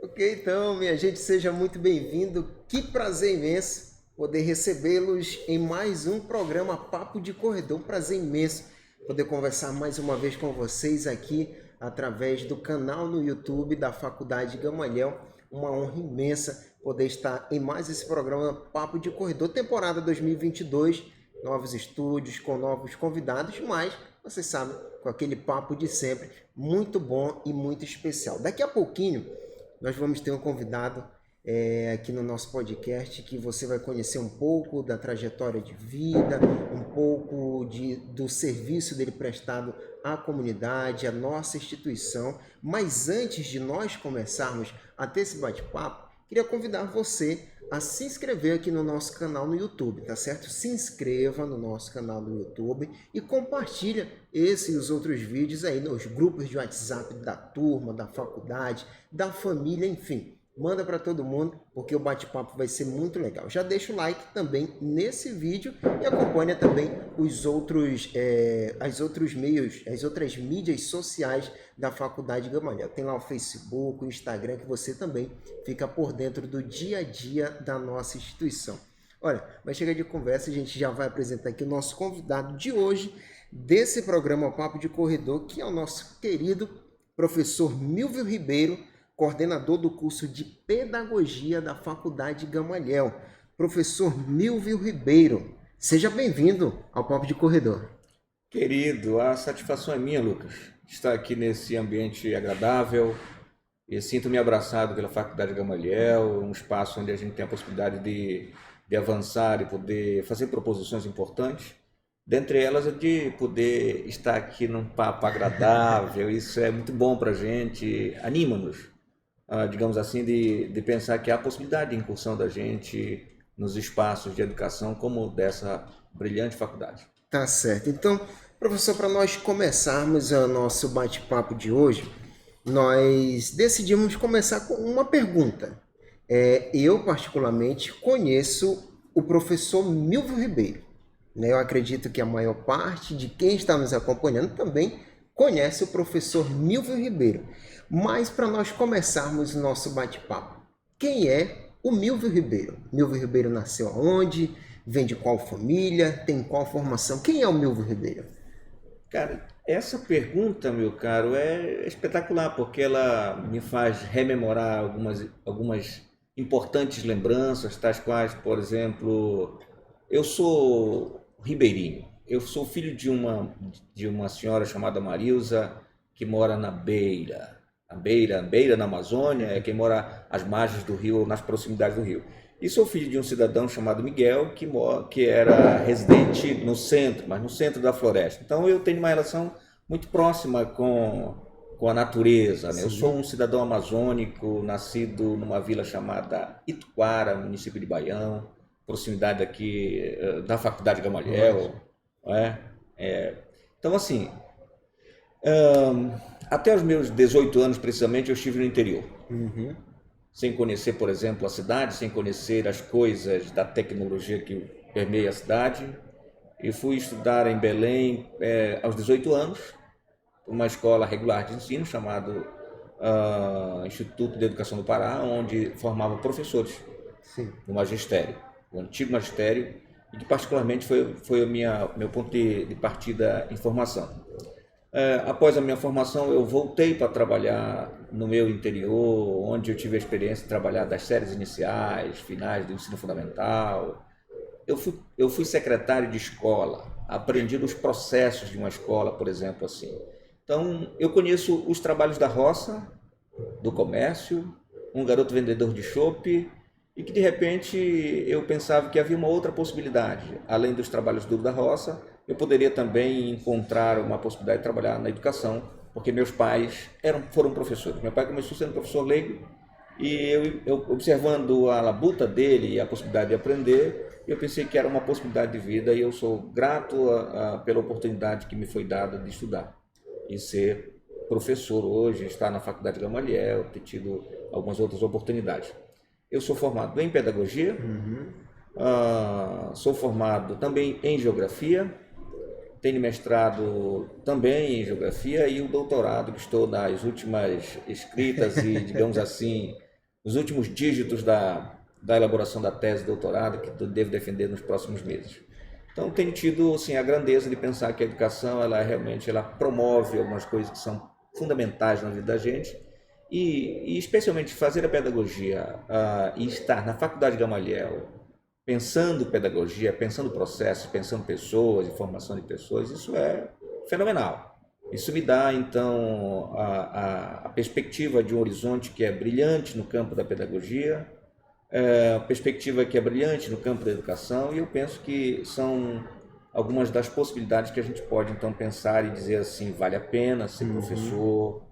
Ok, então, minha gente, seja muito bem-vindo. Que prazer imenso poder recebê-los em mais um programa Papo de Corredor. Um prazer imenso poder conversar mais uma vez com vocês aqui através do canal no YouTube da Faculdade Gamaliel. Uma honra imensa poder estar em mais esse programa Papo de Corredor, temporada 2022, novos estúdios com novos convidados, mas vocês sabem, com aquele papo de sempre, muito bom e muito especial. Daqui a pouquinho nós vamos ter um convidado aqui no nosso podcast que você vai conhecer um pouco da trajetória de vida, um pouco do serviço dele prestado à comunidade, à nossa instituição. Mas antes de nós começarmos a ter esse bate-papo, queria convidar você a se inscrever aqui no nosso canal no YouTube, tá certo? Se inscreva no nosso canal no YouTube e compartilha esse e os outros vídeos aí nos grupos de WhatsApp da turma, da faculdade, da família, enfim. Manda para todo mundo, porque o bate-papo vai ser muito legal. Já deixa o like também nesse vídeo e acompanha também os outros meios, as outras mídias sociais da Faculdade Gamaliel. Tem lá o Facebook, o Instagram, que você também fica por dentro do dia a dia da nossa instituição. Olha, mas chega de conversa, a gente já vai apresentar aqui o nosso convidado de hoje, desse programa Papo de Corredor, que é o nosso querido professor Milvio Ribeiro, coordenador do curso de Pedagogia da Faculdade Gamaliel. Professor Milvio Ribeiro, seja bem-vindo ao Papo de Corredor. Querido, a satisfação é minha, Lucas, estar aqui nesse ambiente agradável e sinto-me abraçado pela Faculdade Gamaliel, um espaço onde a gente tem a possibilidade de avançar e poder fazer proposições importantes. Dentre elas, de poder estar aqui num papo agradável, isso é muito bom para a gente, anima-nos. Digamos assim, de pensar que há a possibilidade de incursão da gente nos espaços de educação como dessa brilhante faculdade. Tá certo. Então, professor, para nós começarmos o nosso bate-papo de hoje, nós decidimos começar com uma pergunta. Eu, particularmente, conheço o professor Milvio Ribeiro. Eu acredito que a maior parte de quem está nos acompanhando também conhece o professor Milvio Ribeiro. Mas para nós começarmos o nosso bate-papo, quem é o Milvio Ribeiro? Milvio Ribeiro nasceu aonde? Vem de qual família? Tem qual formação? Quem é o Milvio Ribeiro? Cara, essa pergunta, meu caro, é espetacular, porque ela me faz rememorar algumas importantes lembranças, tais quais, por exemplo, eu sou ribeirinho. Eu sou filho de uma senhora chamada Marilza, que mora na beira na Amazônia, quem mora às margens do rio, nas proximidades do rio. E sou filho de um cidadão chamado Miguel, que era residente no centro, mas no centro da floresta. Então eu tenho uma relação muito próxima com a natureza, né? Eu sou um cidadão amazônico, nascido numa vila chamada Ituquara, município de Baião, proximidade aqui da Faculdade Gamaliel. Então, assim, até os meus 18 anos, precisamente, eu estive no interior. Sem conhecer, por exemplo, a cidade, sem conhecer as coisas da tecnologia que permeia a cidade. E fui estudar em Belém aos 18 anos, uma escola regular de ensino chamado Instituto de Educação do Pará, onde formava professores no magistério, o antigo magistério, e que particularmente foi o meu ponto de partida em formação. Após a minha formação, eu voltei para trabalhar no meu interior, onde eu tive a experiência de trabalhar das séries iniciais, finais do ensino fundamental. Eu fui secretário de escola, aprendi os processos de uma escola, por exemplo, assim. Então, eu conheço os trabalhos da roça, do comércio, um garoto vendedor de chopp, e que de repente eu pensava que havia uma outra possibilidade. Além dos trabalhos duros da roça, eu poderia também encontrar uma possibilidade de trabalhar na educação, porque meus pais foram professores. Meu pai começou sendo professor leigo, e eu observando a labuta dele e a possibilidade de aprender, eu pensei que era uma possibilidade de vida, e eu sou grato pela oportunidade que me foi dada de estudar e ser professor hoje, estar na Faculdade Gamaliel, ter tido algumas outras oportunidades. Eu sou formado em pedagogia, sou formado também em geografia, tenho mestrado também em geografia e o doutorado, que estou nas últimas escritas e, digamos assim, nos últimos dígitos da elaboração da tese de doutorado que eu devo defender nos próximos meses. Então, tenho tido assim, a grandeza de pensar que a educação ela promove algumas coisas que são fundamentais na vida da gente e especialmente fazer a pedagogia e estar na Faculdade Gamaliel pensando pedagogia, pensando processos, pensando pessoas, formação de pessoas, isso é fenomenal. Isso me dá, então, a perspectiva de um horizonte que é brilhante no campo da pedagogia, a perspectiva que é brilhante no campo da educação, e eu penso que são algumas das possibilidades que a gente pode, então, pensar e dizer assim, vale a pena ser professor,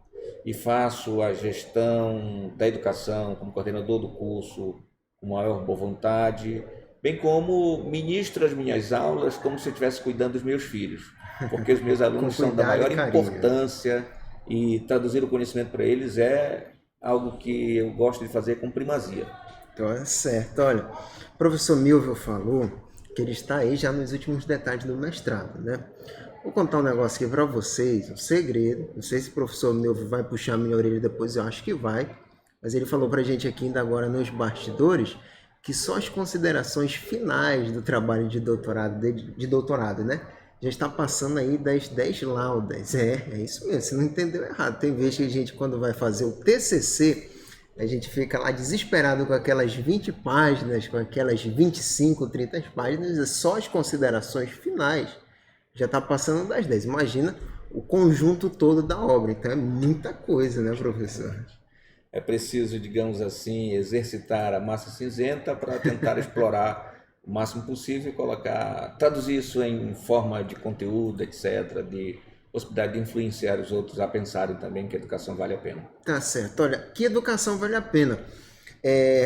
e faço a gestão da educação como coordenador do curso com maior boa vontade, bem como ministro as minhas aulas como se eu estivesse cuidando dos meus filhos, porque os meus alunos são da maior importância e traduzir o conhecimento para eles é algo que eu gosto de fazer com primazia. Então é certo. Olha, o professor Milvio falou que ele está aí já nos últimos detalhes do mestrado, né? Vou contar um negócio aqui para vocês, um segredo. Não sei se o professor Milvio vai puxar a minha orelha depois, eu acho que vai. Mas ele falou para a gente aqui ainda agora nos bastidores que só as considerações finais do trabalho de doutorado, né? Já está passando aí das 10 laudas. É isso mesmo, você não entendeu errado. Tem vezes que a gente, quando vai fazer o TCC, a gente fica lá desesperado com aquelas 20 páginas, com aquelas 25, 30 páginas, só as considerações finais já está passando das 10. Imagina o conjunto todo da obra. Então é muita coisa, né, professor? É preciso, digamos assim, exercitar a massa cinzenta para tentar explorar o máximo possível e traduzir isso em forma de conteúdo, etc., de possibilidade de influenciar os outros a pensarem também que a educação vale a pena. Tá certo. Olha, que educação vale a pena?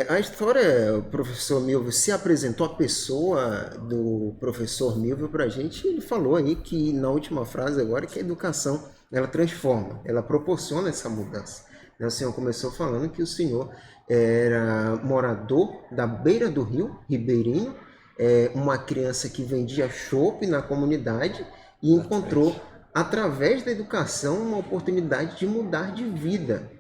A história, o professor Milvio se apresentou, a pessoa do professor Milvio para a gente, ele falou aí que na última frase agora que a educação, ela transforma, ela proporciona essa mudança. O senhor começou falando que o senhor era morador da beira do rio, ribeirinho, uma criança que vendia chopp na comunidade e encontrou, através da educação, uma oportunidade de mudar de vida.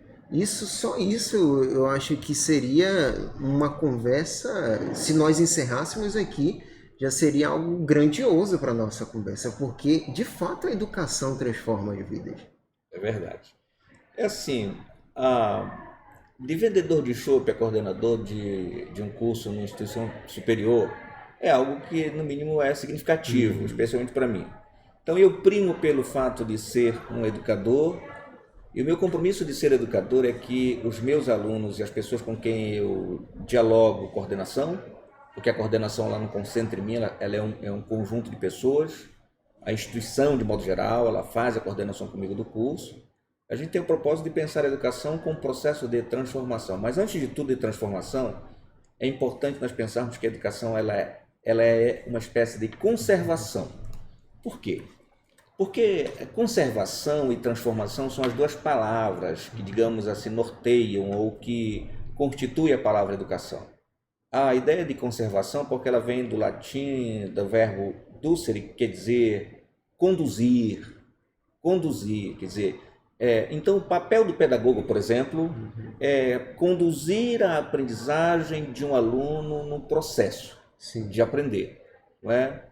Só isso eu acho que seria uma conversa, se nós encerrássemos aqui, já seria algo grandioso para a nossa conversa, porque de fato a educação transforma as vidas. É verdade. É assim, de vendedor de chopp a coordenador de um curso numa instituição superior é algo que no mínimo é significativo, especialmente para mim. Então eu primo pelo fato de ser um educador, e o meu compromisso de ser educador é que os meus alunos e as pessoas com quem eu dialogo coordenação, porque a coordenação ela não concentra em mim, ela é um conjunto de pessoas, a instituição de modo geral, ela faz a coordenação comigo do curso. A gente tem o propósito de pensar a educação como um processo de transformação, mas antes de tudo de transformação, é importante nós pensarmos que a educação ela é uma espécie de conservação. Por quê? Porque conservação e transformação são as duas palavras que, digamos assim, norteiam ou que constituem a palavra educação. A ideia de conservação, porque ela vem do latim, do verbo ducere, que quer dizer conduzir, quer dizer... então, o papel do pedagogo, por exemplo, é conduzir a aprendizagem de um aluno no processo de aprender, não é?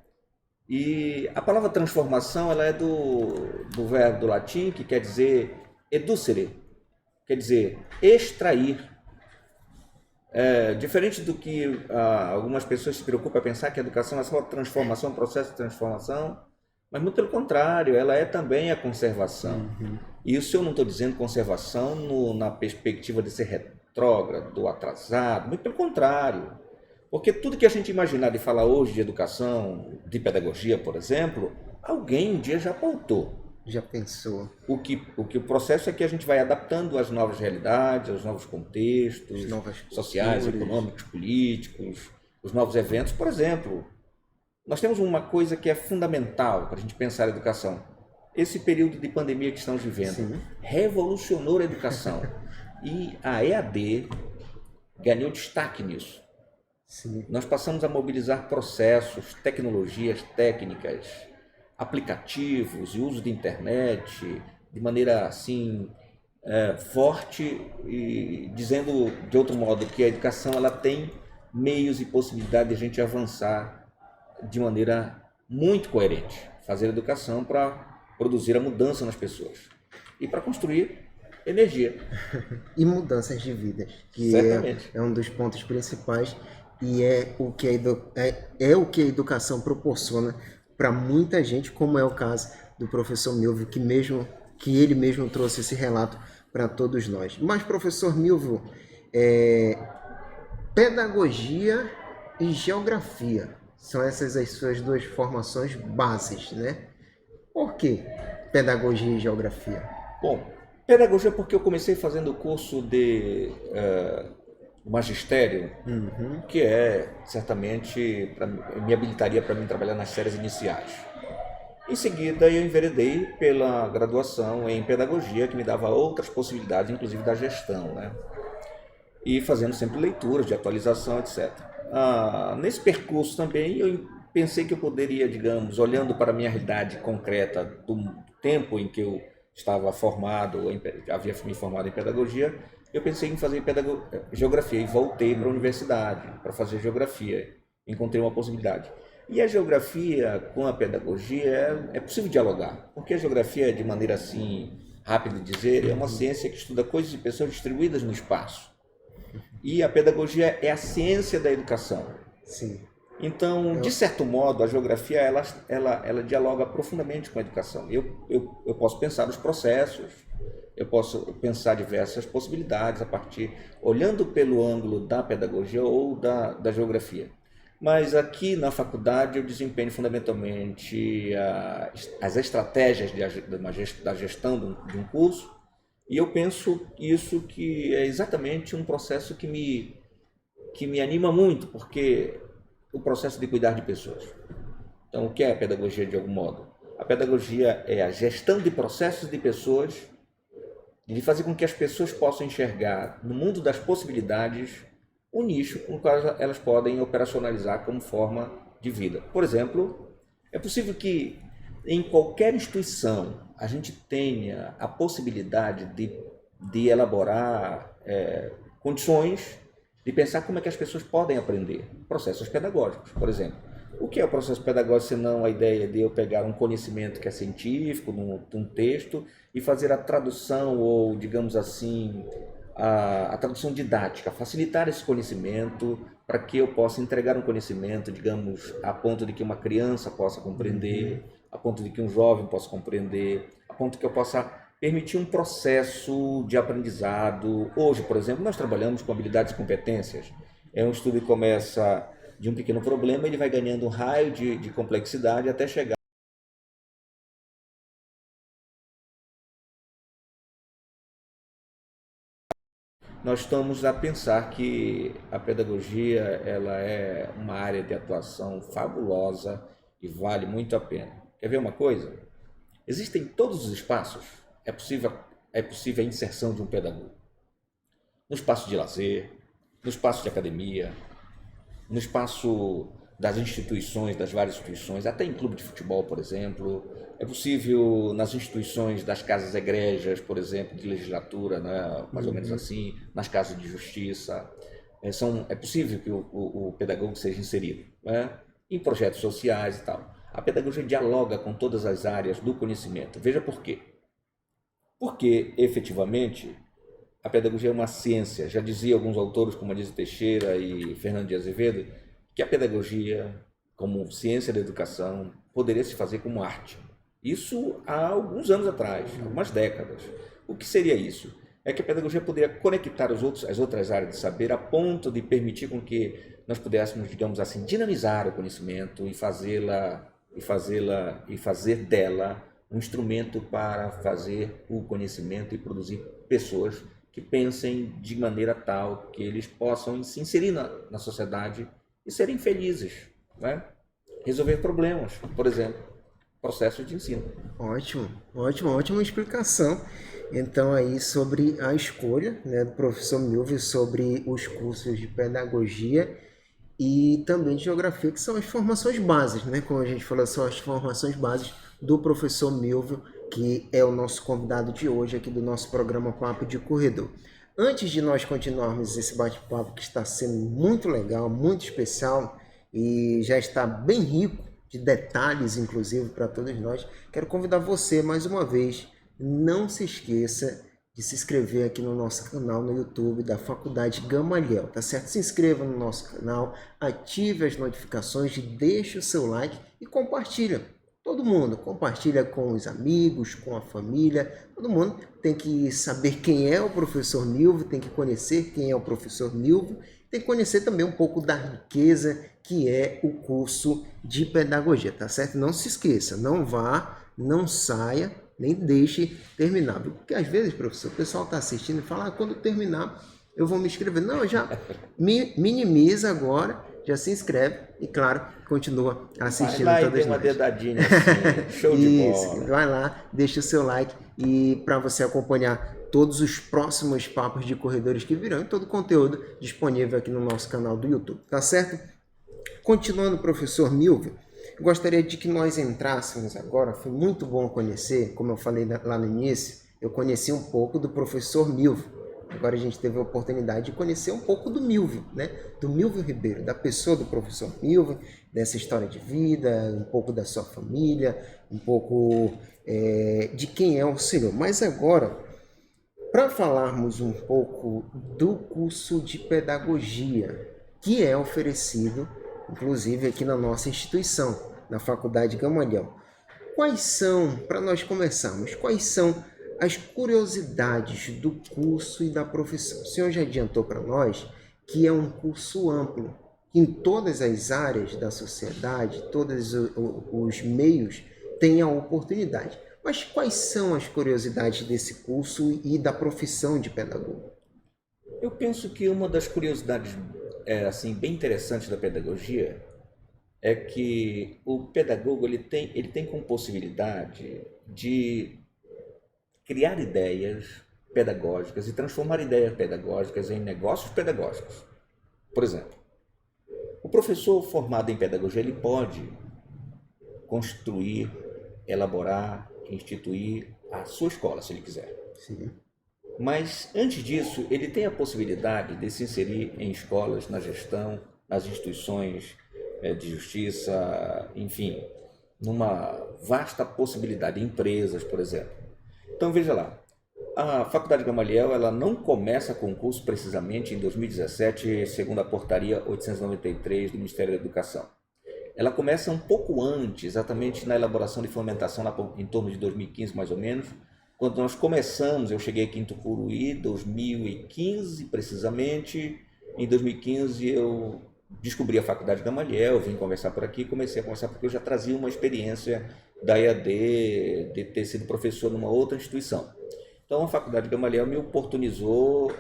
E a palavra transformação ela é do verbo do latim, que quer dizer educere, quer dizer extrair. Diferente do que algumas pessoas se preocupam a pensar que a educação é só transformação, processo de transformação, mas muito pelo contrário, ela é também a conservação. E isso eu não estou dizendo conservação na perspectiva de ser retrógrado, atrasado, muito pelo contrário. Porque tudo que a gente imaginar de falar hoje de educação, de pedagogia, por exemplo, alguém um dia já pautou. Já pensou. O processo é que a gente vai adaptando às novas realidades, aos novos contextos sociais, econômicos, políticos, os novos eventos. Por exemplo, nós temos uma coisa que é fundamental para a gente pensar a educação. Esse período de pandemia que estamos vivendo revolucionou a educação. E a EAD ganhou destaque nisso. Nós passamos a mobilizar processos, tecnologias, técnicas, aplicativos e uso de internet de maneira assim forte, e dizendo de outro modo que a educação ela tem meios e possibilidade de a gente avançar de maneira muito coerente, fazer educação para produzir a mudança nas pessoas e para construir energia. E mudanças de vidas, que Certamente. é um dos pontos principais e é o que o que a educação proporciona para muita gente, como é o caso do professor Milvio, que ele mesmo trouxe esse relato para todos nós. Mas, professor Milvio, pedagogia e geografia são essas as suas duas formações bases, né? Por que pedagogia e geografia? Bom, pedagogia porque eu comecei fazendo o curso de magistério, que certamente me habilitaria para mim trabalhar nas séries iniciais. Em seguida, eu enveredei pela graduação em pedagogia, que me dava outras possibilidades, inclusive da gestão, né? E fazendo sempre leituras de atualização, etc. Nesse percurso também, eu pensei que eu poderia, digamos, olhando para a minha realidade concreta do tempo em que eu estava formado, havia me formado em pedagogia, eu pensei em fazer geografia e voltei para a universidade para fazer geografia. Encontrei uma possibilidade. E a geografia com a pedagogia é possível dialogar, porque a geografia, de maneira assim, rápida de dizer, é uma ciência que estuda coisas e pessoas distribuídas no espaço. E a pedagogia é a ciência da educação. Sim. Então, de certo modo, a geografia ela dialoga profundamente com a educação. Eu posso pensar os processos, eu posso pensar diversas possibilidades olhando pelo ângulo da pedagogia ou da geografia. Mas aqui na faculdade eu desempenho fundamentalmente as estratégias da gestão de um curso, e eu penso isso que é exatamente um processo que me anima muito, porque o processo de cuidar de pessoas. Então, o que é a pedagogia de algum modo? A pedagogia é a gestão de processos de pessoas, de fazer com que as pessoas possam enxergar no mundo das possibilidades um nicho com o qual elas podem operacionalizar como forma de vida. Por exemplo, é possível que em qualquer instituição a gente tenha a possibilidade de elaborar condições de pensar como é que as pessoas podem aprender. Processos pedagógicos, por exemplo. O que é o processo pedagógico senão a ideia de eu pegar um conhecimento que é científico, num texto, e fazer a tradução ou, digamos assim, a tradução didática, facilitar esse conhecimento para que eu possa entregar um conhecimento, digamos, a ponto de que uma criança possa compreender, a ponto de que um jovem possa compreender, a ponto de que eu possa permitir um processo de aprendizado. Hoje, por exemplo, nós trabalhamos com habilidades e competências. É um estudo que começa de um pequeno problema, ele vai ganhando um raio de complexidade até chegar. Nós estamos a pensar que a pedagogia ela é uma área de atuação fabulosa e vale muito a pena. Quer ver uma coisa? Existem todos os espaços, é possível a inserção de um pedagogo. No espaço de lazer, no espaço de academia, no espaço das instituições, das várias instituições, até em clube de futebol, por exemplo. É possível nas instituições das casas egrégias, por exemplo, de legislatura, né? Mais ou menos assim, nas casas de justiça. É possível que o pedagogo seja inserido, né? Em projetos sociais e tal. A pedagogia dialoga com todas as áreas do conhecimento. Veja por quê. Porque, efetivamente, a pedagogia é uma ciência. Já dizia alguns autores, como Anísio Teixeira e Fernando de Azevedo, que a pedagogia, como ciência da educação, poderia se fazer como arte. Isso há alguns anos atrás, algumas décadas. O que seria isso? É que a pedagogia poderia conectar as outras áreas de saber a ponto de permitir com que nós pudéssemos, digamos assim, dinamizar o conhecimento e fazer dela um instrumento para fazer o conhecimento e produzir pessoas que pensem de maneira tal que eles possam se inserir na sociedade e serem felizes, né? Resolver problemas, por exemplo, processo de ensino. Ótima explicação. Então aí sobre a escolha, né, do professor Milvio sobre os cursos de pedagogia e também de geografia, que são as formações bases, né? Como a gente falou, são as formações bases do professor Milvio que é o nosso convidado de hoje aqui do nosso programa Papo de Corredor. Antes de nós continuarmos esse bate-papo que está sendo muito legal, muito especial e já está bem rico de detalhes, inclusive, para todos nós, quero convidar você mais uma vez, não se esqueça de se inscrever aqui no nosso canal no YouTube da Faculdade Gamaliel, tá certo? Se inscreva no nosso canal, ative as notificações, deixe o seu like e compartilha. Todo mundo compartilha com os amigos, com a família, todo mundo tem que saber quem é o professor Nilvio, tem que conhecer quem é o professor Nilvio, tem que conhecer também um pouco da riqueza que é o curso de pedagogia, tá certo? Não se esqueça, não vá, não saia, nem deixe terminar, porque às vezes, professor, o pessoal está assistindo e fala, quando terminar eu vou me inscrever. Não, já minimiza agora, já se inscreve e, claro, continua assistindo vai lá todas e dê uma nós. dedadinha assim, show de bola. Vai lá, deixa o seu like e para você acompanhar todos os próximos papos de corredores que virão e todo o conteúdo disponível aqui no nosso canal do YouTube, tá certo? Continuando, professor Nilvio, gostaria de que nós entrássemos agora, foi muito bom conhecer, como eu falei lá no início, eu conheci um pouco do professor Nilvio. Agora a gente teve a oportunidade de conhecer um pouco do Nilvio, né? Do Nilvio Ribeiro, da pessoa do professor Nilvio, dessa história de vida, um pouco da sua família, um pouco de quem é o senhor. Mas agora, para falarmos um pouco do curso de pedagogia, que é oferecido, inclusive aqui na nossa instituição, na Faculdade Gamaliel. Quais são, para nós começarmos, quais são as curiosidades do curso e da profissão? O senhor já adiantou para nós que é um curso amplo, que em todas as áreas da sociedade, todos os meios têm a oportunidade. Mas quais são as curiosidades desse curso e da profissão de pedagogo? Eu penso que uma das curiosidades assim, bem interessantes da pedagogia é que o pedagogo ele tem como possibilidade de criar ideias pedagógicas e transformar ideias pedagógicas em negócios pedagógicos. Por exemplo, o professor formado em pedagogia ele pode construir, elaborar, instituir a sua escola, se ele quiser. Sim. Mas, antes disso, ele tem a possibilidade de se inserir em escolas, na gestão, nas instituições de justiça, enfim, numa vasta possibilidade, empresas, por exemplo. Então, veja lá, a Faculdade Gamaliel ela não começa concurso precisamente em 2017, segundo a portaria 893 do Ministério da Educação. Ela começa um pouco antes, exatamente na elaboração de fundamentação, lá em torno de 2015 mais ou menos, quando nós começamos. Eu cheguei aqui em Tucuruí, 2015 precisamente. Em 2015 eu descobri a Faculdade Gamaliel, vim conversar por aqui, comecei a conversar porque eu já trazia uma experiência da EAD, de ter sido professor numa outra instituição. Então a Faculdade Gamaliel me oportunizou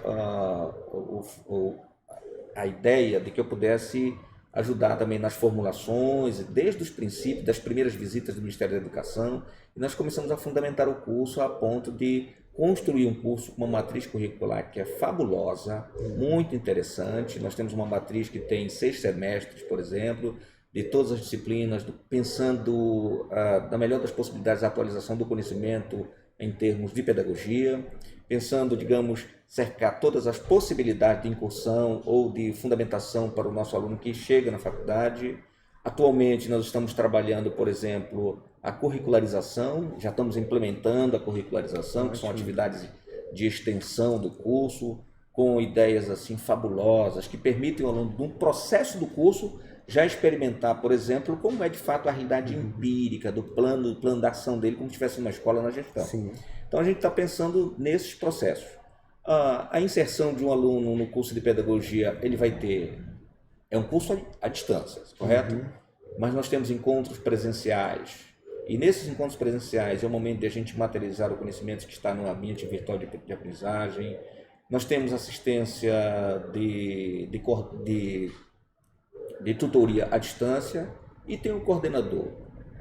a ideia de que eu pudesse ajudar também nas formulações, desde os princípios, das primeiras visitas do Ministério da Educação, e nós começamos a fundamentar o curso a ponto de construir um curso com uma matriz curricular que é fabulosa, muito interessante. Nós temos uma matriz que tem 6 semestres, por exemplo, de todas as disciplinas, pensando na melhor das possibilidades a atualização do conhecimento em termos de pedagogia, pensando, digamos, cercar todas as possibilidades de incursão ou de fundamentação para o nosso aluno que chega na faculdade. Atualmente nós estamos trabalhando, por exemplo, a curricularização, já estamos implementando a curricularização, que são atividades de extensão do curso, com ideias assim fabulosas, que permitem ao aluno, no processo do curso, já experimentar, por exemplo, como é de fato a realidade empírica do plano de ação dele, como se estivesse uma escola na gestão. Sim. Então a gente está pensando nesses processos. A inserção de um aluno no curso de pedagogia, ele vai ter, é um curso à distância, correto? Mas nós temos encontros presenciais, e nesses encontros presenciais é o momento de a gente materializar o conhecimento que está no ambiente virtual de aprendizagem. Nós temos assistência de tutoria à distância e tem o coordenador.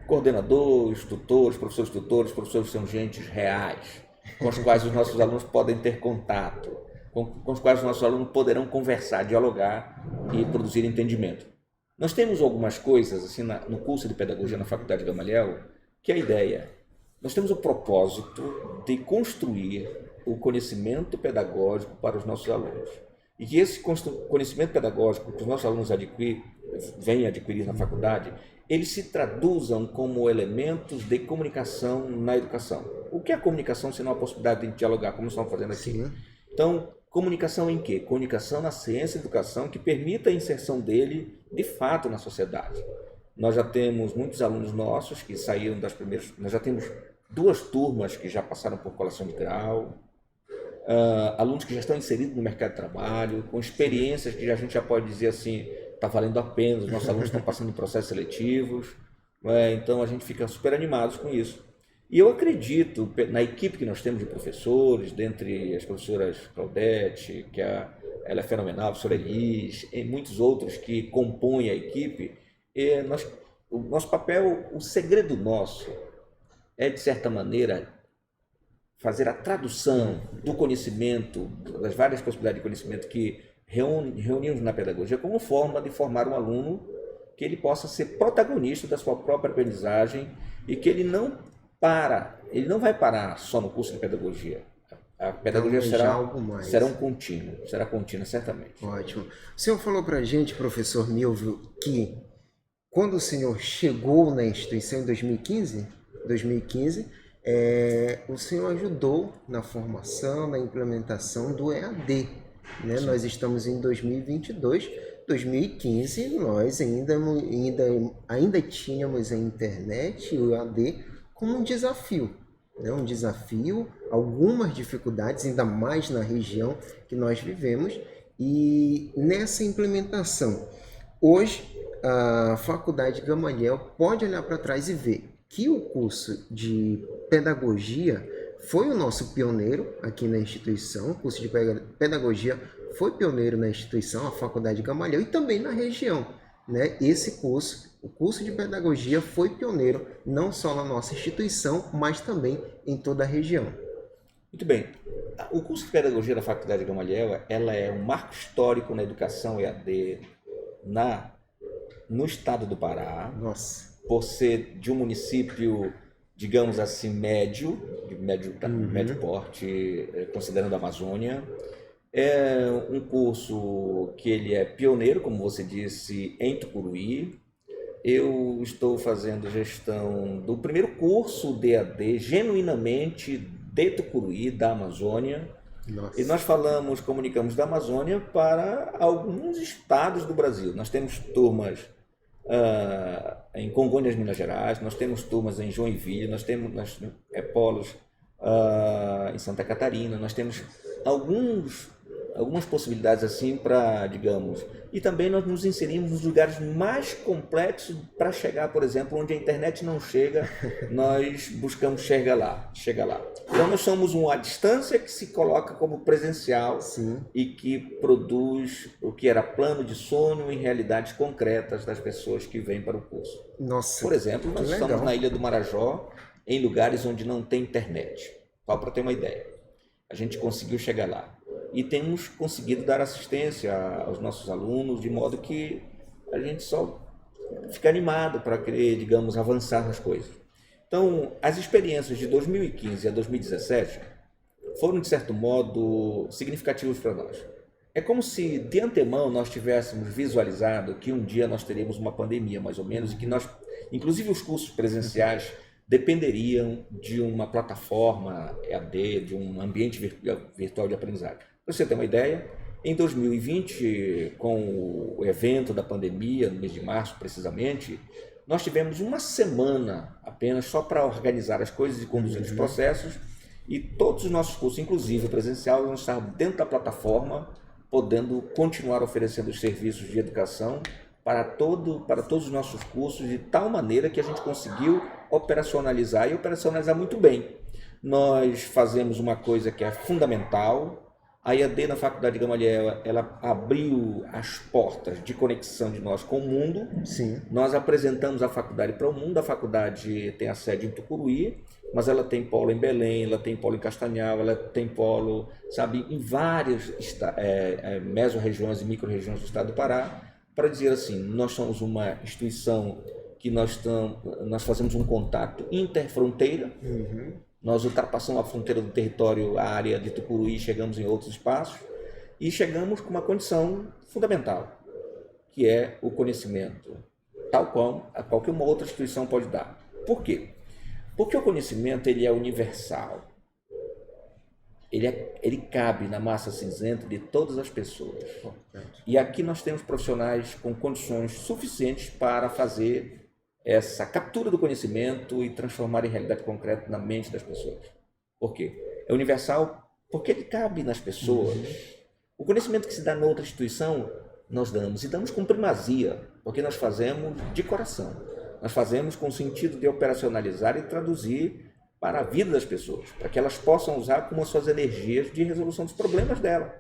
Coordenadores, tutores, professores são gentes reais, com os quais os nossos alunos podem ter contato, com os quais os nossos alunos poderão conversar, dialogar e produzir entendimento. Nós temos algumas coisas assim no curso de pedagogia na Faculdade Gamaliel, que a ideia Nós temos o propósito de construir o conhecimento pedagógico para os nossos alunos. E que esse conhecimento pedagógico que os nossos alunos vêm adquirir na faculdade, eles se traduzam como elementos de comunicação na educação. O que é a comunicação, se não a possibilidade de dialogar, como estamos fazendo aqui? Sim. Então, comunicação em quê? Comunicação na ciência e educação que permita a inserção dele, de fato, na sociedade. Nós já temos muitos alunos nossos que saíram das primeiras... Nós já temos 2 turmas que já passaram por colação de grau, alunos que já estão inseridos no mercado de trabalho, com experiências que a gente já pode dizer assim, está valendo a pena, os nossos alunos estão passando em processos seletivos, então a gente fica super animados com isso. E eu acredito na equipe que nós temos de professores, dentre as professoras Claudete, que ela é fenomenal, a professora Elis, e muitos outros que compõem a equipe, o nosso papel, o segredo nosso é, de certa maneira, fazer a tradução do conhecimento, das várias possibilidades de conhecimento que reunimos na pedagogia como forma de formar um aluno que ele possa ser protagonista da sua própria aprendizagem e que ele não vai parar só no curso de pedagogia. A pedagogia será contínua, certamente. Ótimo. O senhor falou para a gente, professor Milvio, que quando o senhor chegou na instituição em 2015, o senhor ajudou na formação, na implementação do EAD. Né? Nós estamos em 2022, 2015 nós ainda tínhamos a internet e o EAD como um desafio. Né? Um desafio, algumas dificuldades, ainda mais na região que nós vivemos. E nessa implementação, hoje a Faculdade Gamaliel pode olhar para trás e ver que o curso de pedagogia foi o nosso pioneiro aqui na instituição, o curso de pedagogia foi pioneiro na instituição, a Faculdade Gamaliel, e também na região. Né? Esse curso, o curso de pedagogia foi pioneiro não só na nossa instituição, mas também em toda a região. Muito bem. O curso de pedagogia da Faculdade Gamaliel, ela é um marco histórico na educação EAD no estado do Pará. Nossa. Por ser de um município, digamos assim, médio porte, considerando a Amazônia. É um curso que ele é pioneiro, como você disse, em Tucuruí. Eu estou fazendo gestão do primeiro curso de EAD, genuinamente de Tucuruí, da Amazônia. Nossa. E nós comunicamos da Amazônia para alguns estados do Brasil. Nós temos turmas em Congonhas, Minas Gerais, nós temos turmas em Joinville, nós temos polos em Santa Catarina, nós temos algumas possibilidades assim para, digamos, e também nós nos inserimos nos lugares mais complexos para chegar, por exemplo, onde a internet não chega, nós buscamos chegar lá. Então nós somos uma distância que se coloca como presencial. Sim. E que produz o que era plano de sonho em realidades concretas das pessoas que vêm para o curso. Nossa, por exemplo, nós estamos na Ilha do Marajó, em lugares onde não tem internet. Só para ter uma ideia. A gente conseguiu chegar lá. E temos conseguido dar assistência aos nossos alunos, de modo que a gente só fica animado para querer, digamos, avançar nas coisas. Então, as experiências de 2015 a 2017 foram, de certo modo, significativas para nós. É como se, de antemão, nós tivéssemos visualizado que um dia nós teríamos uma pandemia, mais ou menos, e que nós, inclusive os cursos presenciais, dependeriam de uma plataforma EAD, de um ambiente virtual de aprendizagem. Para você ter uma ideia, em 2020, com o evento da pandemia, no mês de março precisamente, nós tivemos uma semana apenas só para organizar as coisas e conduzir os processos, e todos os nossos cursos, inclusive o presencial, nós estávamos dentro da plataforma, podendo continuar oferecendo os serviços de educação para todos os nossos cursos, de tal maneira que a gente conseguiu operacionalizar muito bem. Nós fazemos uma coisa que é fundamental. A EAD na Faculdade Gamaliel, ela abriu as portas de conexão de nós com o mundo. Sim. Nós apresentamos a faculdade para o mundo. A faculdade tem a sede em Tucuruí, mas ela tem polo em Belém, ela tem polo em Castanhal, ela tem polo, em várias mesorregiões e micro-regiões do estado do Pará, para dizer assim, nós somos uma instituição que nós fazemos um contato interfronteira. Nós ultrapassamos a fronteira do território, a área de Tucuruí, chegamos em outros espaços e chegamos com uma condição fundamental, que é o conhecimento, tal qual a qualquer uma outra instituição pode dar. Por quê? Porque o conhecimento ele é universal. Ele cabe na massa cinzenta de todas as pessoas. E aqui nós temos profissionais com condições suficientes para fazer essa captura do conhecimento e transformar em realidade concreta na mente das pessoas. Por quê? É universal porque ele cabe nas pessoas. O conhecimento que se dá noutra instituição, nós damos, e damos com primazia, porque nós fazemos de coração. Nós fazemos com o sentido de operacionalizar e traduzir para a vida das pessoas, para que elas possam usar como as suas energias de resolução dos problemas dela.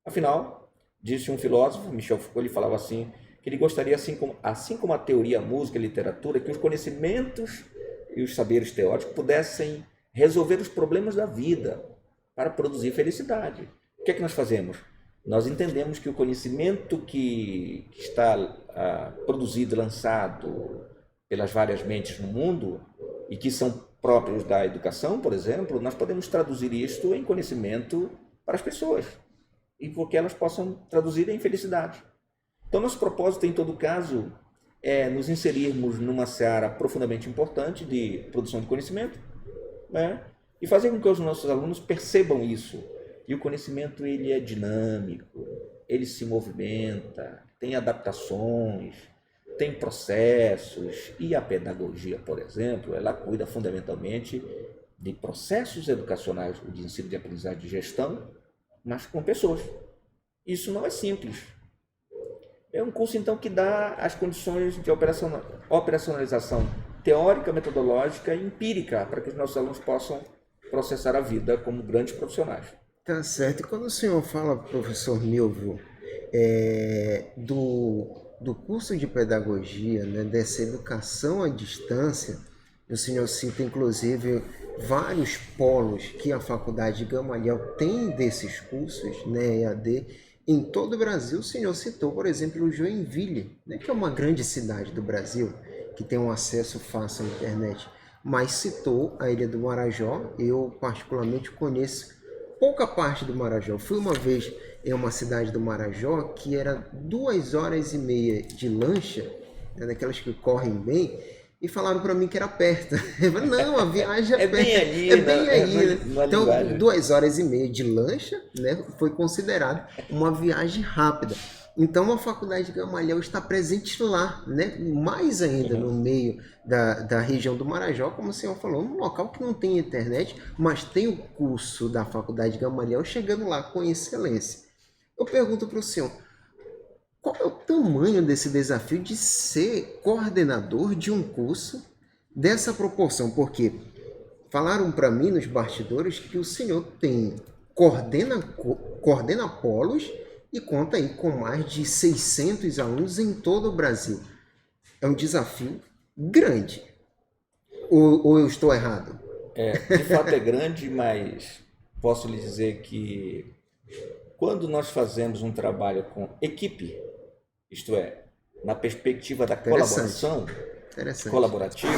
Afinal, disse um filósofo, Michel Foucault, ele falava assim, que ele gostaria, assim como a teoria, a música, a literatura, que os conhecimentos e os saberes teóricos pudessem resolver os problemas da vida para produzir felicidade. O que é que nós fazemos? Nós entendemos que o conhecimento que está produzido, lançado pelas várias mentes no mundo e que são próprios da educação, por exemplo, nós podemos traduzir isto em conhecimento para as pessoas e porque elas possam traduzir em felicidade. Então, nosso propósito, em todo caso, é nos inserirmos numa seara profundamente importante de produção de conhecimento, né? E fazer com que os nossos alunos percebam isso. E o conhecimento ele é dinâmico, ele se movimenta, tem adaptações, tem processos. E a pedagogia, por exemplo, ela cuida fundamentalmente de processos educacionais, de ensino, de aprendizagem, de gestão, mas com pessoas. Isso não é simples. É um curso, então, que dá as condições de operacionalização teórica, metodológica e empírica para que os nossos alunos possam processar a vida como grandes profissionais. Tá certo. E quando o senhor fala, professor Milvio, do curso de pedagogia, né, dessa educação à distância, o senhor cita, inclusive, vários polos que a Faculdade Gamaliel tem desses cursos, né, EAD, em todo o Brasil. O senhor citou, por exemplo, o Joinville, né, que é uma grande cidade do Brasil, que tem um acesso fácil à internet, mas citou a Ilha do Marajó. Eu, particularmente, conheço pouca parte do Marajó. Fui uma vez em uma cidade do Marajó que era 2h30 de lancha, né, daquelas que correm bem, e falaram para mim que era perto. Eu falei, não, a viagem é perto. Bem ali, é bem aí, né? Então, linguagem. 2h30 de lancha, né, foi considerado uma viagem rápida. Então, a Faculdade Gamaliel está presente lá, né, mais ainda no meio da região do Marajó, como o senhor falou, num local que não tem internet, mas tem o curso da Faculdade Gamaliel chegando lá com excelência. Eu pergunto para o senhor, qual é o tamanho desse desafio de ser coordenador de um curso dessa proporção? Porque falaram para mim nos bastidores que o senhor coordena polos e conta aí com mais de 600 alunos em todo o Brasil. É um desafio grande. Ou eu estou errado? De fato é grande, mas posso lhe dizer que quando nós fazemos um trabalho com equipe, isto é, na perspectiva da colaboração colaborativa,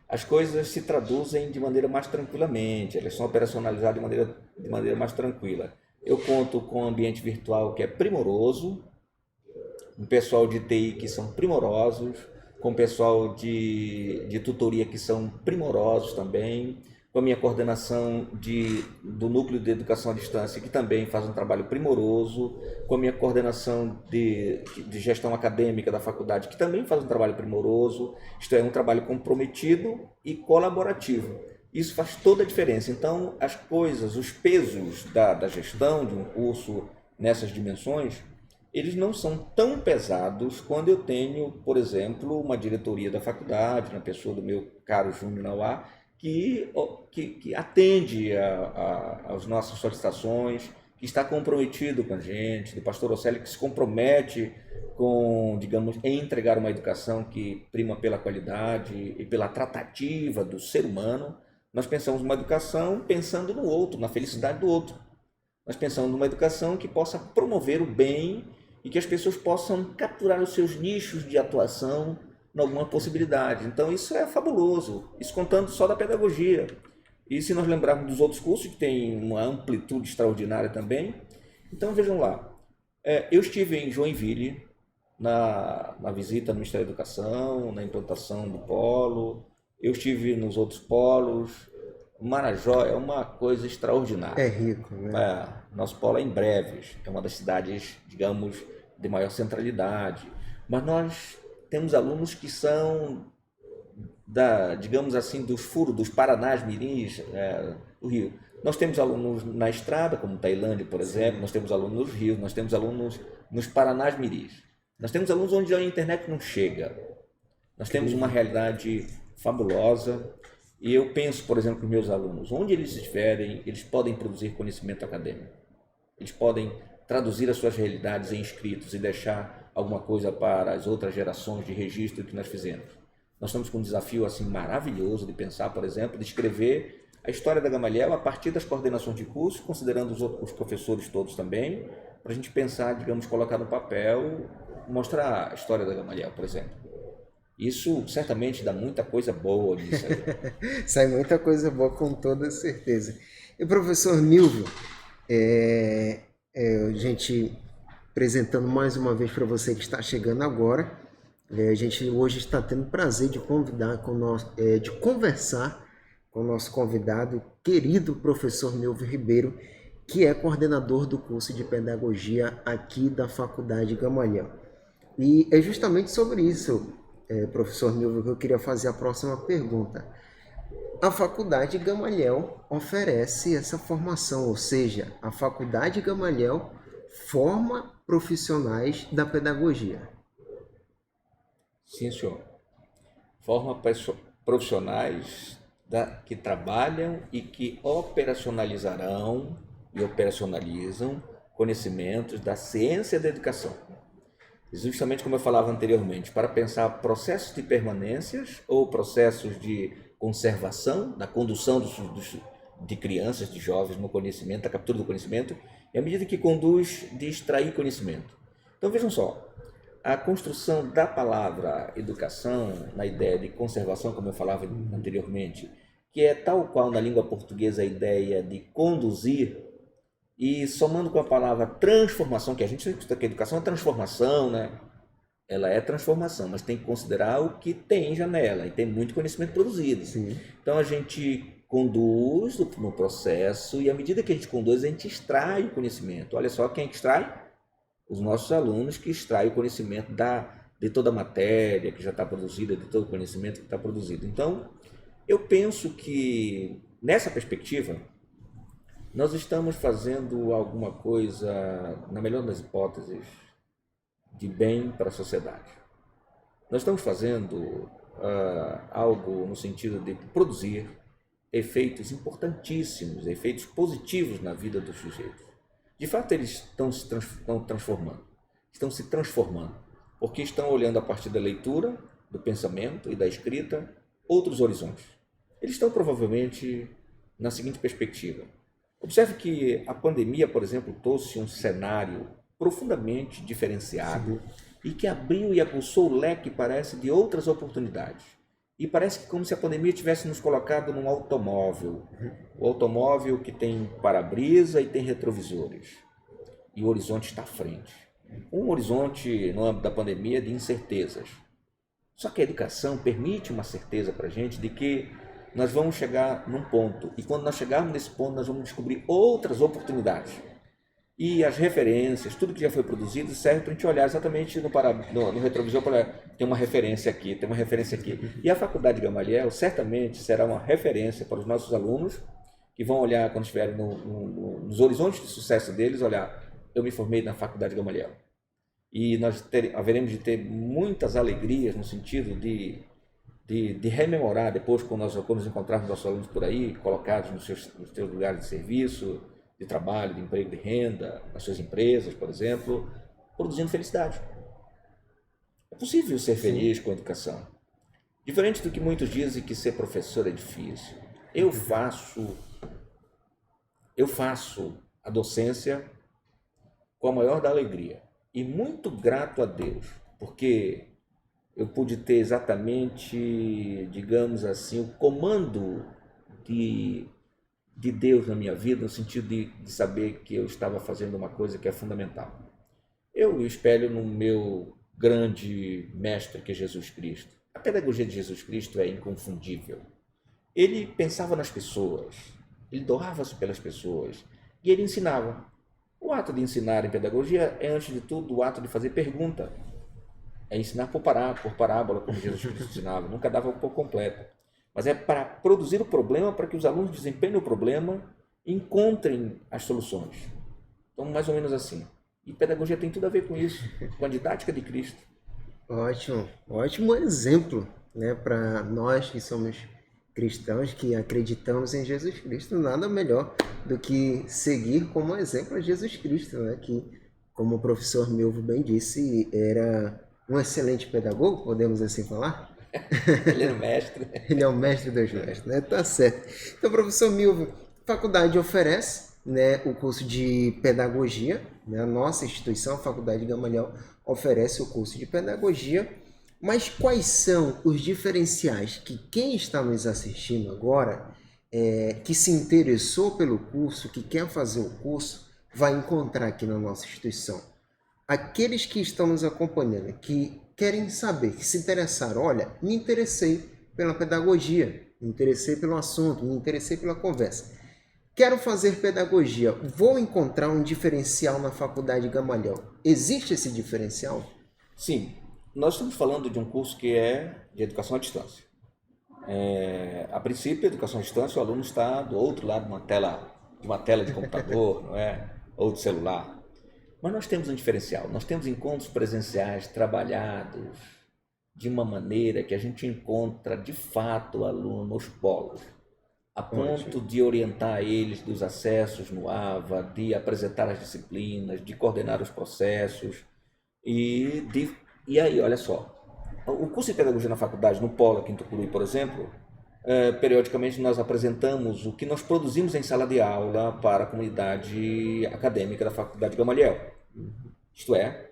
as coisas se traduzem de maneira mais tranquilamente, elas são operacionalizadas de maneira mais tranquila. Eu conto com um ambiente virtual que é primoroso, um pessoal de TI que são primorosos, com pessoal de tutoria que são primorosos também, com a minha coordenação do Núcleo de Educação à Distância, que também faz um trabalho primoroso, com a minha coordenação de gestão acadêmica da faculdade, que também faz um trabalho primoroso. Isto é, um trabalho comprometido e colaborativo. Isso faz toda a diferença. Então, as coisas, os pesos da gestão de um curso nessas dimensões, eles não são tão pesados quando eu tenho, por exemplo, uma diretoria da faculdade, na pessoa do meu caro Júnior Nauá, que atende às nossas solicitações, que está comprometido com a gente, do pastor Océlio, que se compromete com, digamos, em entregar uma educação que prima pela qualidade e pela tratativa do ser humano. Nós pensamos numa educação pensando no outro, na felicidade do outro. Nós pensamos numa educação que possa promover o bem e que as pessoas possam capturar os seus nichos de atuação em alguma possibilidade. Então isso é fabuloso, isso contando só da pedagogia. E se nós lembrarmos dos outros cursos, que tem uma amplitude extraordinária também. Então vejam lá, eu estive em Joinville, na visita no Ministério da Educação, na implantação do polo, eu estive nos outros polos. Marajó é uma coisa extraordinária. É rico, né? Nosso polo é em Breves, é uma das cidades, digamos, de maior centralidade. Mas nós temos alunos que são, digamos assim, dos furos, dos Paranás Mirins do Rio. Nós temos alunos na estrada, como Tailândia, por exemplo, nós temos alunos nos rios, nós temos alunos nos Paranás Mirins. Nós temos alunos onde a internet não chega. Nós temos uma realidade fabulosa. E eu penso, por exemplo, os meus alunos, onde eles estiverem, eles podem produzir conhecimento acadêmico. Eles podem traduzir as suas realidades em escritos e deixar alguma coisa para as outras gerações de registro que nós fizemos. Nós estamos com um desafio assim maravilhoso de pensar, por exemplo, de escrever a história da Gamaliel a partir das coordenações de curso, considerando os professores todos também, para a gente pensar, digamos, colocar no papel, mostrar a história da Gamaliel, por exemplo. Isso certamente dá muita coisa boa nisso aí. Sai muita coisa boa, com toda certeza. E professor Nilvio, a gente apresentando mais uma vez para você que está chegando agora, a gente hoje está tendo o prazer de de conversar com o nosso convidado, querido professor Nilvio Ribeiro, que é coordenador do curso de pedagogia aqui da Faculdade Gamaliel. E é justamente sobre isso, professor Nilvio, que eu queria fazer a próxima pergunta. A Faculdade Gamaliel oferece essa formação, ou seja, a Faculdade Gamaliel forma profissionais da pedagogia. Sim, senhor. Forma profissionais que trabalham e que operacionalizarão e operacionalizam conhecimentos da ciência da educação. Justamente como eu falava anteriormente, para pensar processos de permanências ou processos de conservação, da condução de crianças, de jovens no conhecimento, da captura do conhecimento, e à medida que conduz de extrair conhecimento. Então vejam só, a construção da palavra educação, na ideia de conservação, como eu falava anteriormente, que é tal qual na língua portuguesa a ideia de conduzir, e somando com a palavra transformação, que a gente escuta que a educação é transformação, né? Ela é transformação, mas tem que considerar o que tem já nela, e tem muito conhecimento produzido. Sim. Então a gente conduz no processo, e à medida que a gente conduz, a gente extrai o conhecimento. Olha só quem é que extrai? Os nossos alunos, que extraem o conhecimento de toda a matéria que já está produzida, de todo o conhecimento que está produzido. Então, eu penso que, nessa perspectiva, nós estamos fazendo alguma coisa, na melhor das hipóteses, de bem para a sociedade. Nós estamos fazendo algo no sentido de produzir efeitos importantíssimos, efeitos positivos na vida dos sujeitos. De fato, eles estão se transformando, porque estão olhando a partir da leitura, do pensamento e da escrita outros horizontes. Eles estão provavelmente na seguinte perspectiva. Observe que a pandemia, por exemplo, trouxe um cenário profundamente diferenciado e que abriu e aguçou o leque, parece, de outras oportunidades. E parece que como se a pandemia tivesse nos colocado num automóvel. O automóvel que tem para-brisa e tem retrovisores. E o horizonte está à frente. Um horizonte, no âmbito da pandemia, de incertezas. Só que a educação permite uma certeza para a gente de que nós vamos chegar num ponto. E quando nós chegarmos nesse ponto, nós vamos descobrir outras oportunidades. E as referências, tudo que já foi produzido, serve para a gente olhar exatamente no retrovisor para ter uma referência aqui, tem uma referência aqui. E a Faculdade Gamaliel certamente será uma referência para os nossos alunos que vão olhar, quando estiverem nos horizontes de sucesso deles, olhar, eu me formei na Faculdade Gamaliel. E nós haveremos de ter muitas alegrias no sentido de rememorar depois, quando nos encontrarmos nossos alunos por aí, colocados nos seus lugares de serviço, de trabalho, de emprego, de renda, nas suas empresas, por exemplo, produzindo felicidade. É possível ser feliz com a educação. Diferente do que muitos dizem que ser professor é difícil. Eu faço a docência com a maior da alegria e muito grato a Deus, porque eu pude ter exatamente, digamos assim, o comando de Deus na minha vida, no sentido de saber que eu estava fazendo uma coisa que é fundamental. Eu espelho no meu grande mestre, que é Jesus Cristo. A pedagogia de Jesus Cristo é inconfundível. Ele pensava nas pessoas, ele doava-se pelas pessoas e ele ensinava. O ato de ensinar em pedagogia é, antes de tudo, o ato de fazer pergunta. É ensinar por parábola, como Jesus Cristo ensinava. Nunca dava por completo. Mas é para produzir o problema, para que os alunos desempenhem o problema e encontrem as soluções. Então, mais ou menos assim. E pedagogia tem tudo a ver com isso, com a didática de Cristo. Ótimo, ótimo exemplo, né, para nós que somos cristãos, que acreditamos em Jesus Cristo. Nada melhor do que seguir como exemplo a Jesus Cristo, né, que, como o professor Milvo bem disse, era um excelente pedagogo, podemos assim falar? Ele é o mestre. Ele é o mestre dos mestres, né? Tá certo. Então, professor Milvo, a faculdade oferece, né, o curso de pedagogia, né? A nossa instituição, a Faculdade Gamaliel, oferece o curso de pedagogia, mas quais são os diferenciais que quem está nos assistindo agora, que se interessou pelo curso, que quer fazer o curso, vai encontrar aqui na nossa instituição? Aqueles que estão nos acompanhando, que querem saber, que se interessaram, olha, me interessei pela pedagogia, me interessei pelo assunto, me interessei pela conversa. Quero fazer pedagogia, vou encontrar um diferencial na Faculdade Gamaliel. Existe esse diferencial? Sim, nós estamos falando de um curso que é de educação à distância. A princípio, educação à distância, o aluno está do outro lado de uma tela de computador, não é? Ou de celular. Mas nós temos um diferencial, nós temos encontros presenciais trabalhados de uma maneira que a gente encontra de fato o aluno nos polos, a ponto de orientar eles dos acessos no AVA, de apresentar as disciplinas, de coordenar os processos e aí, olha só, o curso de pedagogia na faculdade, no polo aqui em Tucuruí, por exemplo, periodicamente nós apresentamos o que nós produzimos em sala de aula para a comunidade acadêmica da Faculdade Gamaliel. Isto é,